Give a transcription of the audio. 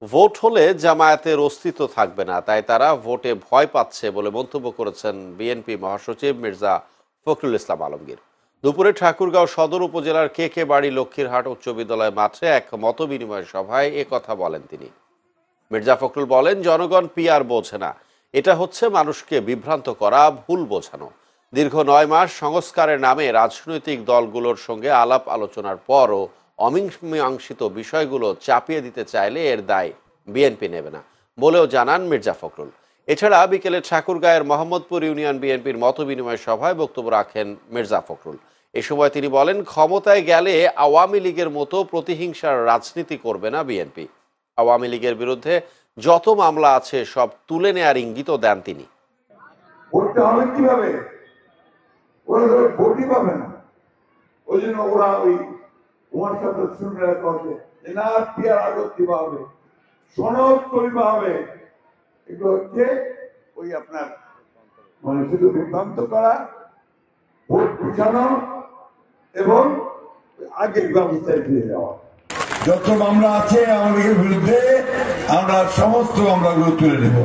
Vote হলে জামায়াতের অস্তিত্ব থাকবে না, তাই তারা ভোটে ভয় পাচ্ছে বলে মন্তব্য করেছেন বিএনপি মহাসচিব মির্জা ফখরুল ইসলাম আলমগীর। দুপুরে ঠাকুরগাঁও সদর উপজেলার কে বাড়ি লক্ষ্মীরহাট উচ্চ বিদ্যালয় মাঠে এক মতবিনিময় সভায় কথা বলেন তিনি। মির্জা ফখরুল বলেন, জনগণ পিআর বোঝে না, এটা হচ্ছে মানুষকে বিভ্রান্ত করা, ভুল বোঝানো। দীর্ঘ ৯ মাস সংস্কারের নামে রাজনৈতিক দলগুলোর সঙ্গে আলাপ আলোচনার পরও অমীমাংসিত বিষয়গুলো চাপিয়ে দিতে চাইলে এর দায় বিএনপি নেবে না বলেও জানান মির্জা ফখরুল। এছাড়া বিকেলে ঠাকুরগাঁয়ের মোহাম্মদপুর ইউনিয়ন বিএনপির মতবিনিময় সভায় বক্তব্য রাখেন মির্জা ফখরুল। এ সময় তিনি বলেন, ক্ষমতায় গেলে আওয়ামী লীগের মতো প্রতিহিংসার রাজনীতি করবে না বিএনপি। আওয়ামী লীগের বিরুদ্ধে যত মামলা আছে সব তুলে নেয়ার ইঙ্গিতও দেন তিনি। ভোটটা হবে কিভাবে? ওরা ধরে ভোটই পাবে না, ওই জন্য ওরা ওই তোমার সাথে শুনবে যে না পিয়ার আগত দিবা হবে, সনদ করিবা হবে। এগুলো হচ্ছে ওই আপনার মানে শুধু বিভ্রান্ত করা, ভোট পিছানো এবং আগের ব্যবস্থায় ফিরে যাওয়া। যত মামলা আছে আমাদের বিরুদ্ধে আমরা সমস্ত মামলাগুলো তুলে নেব।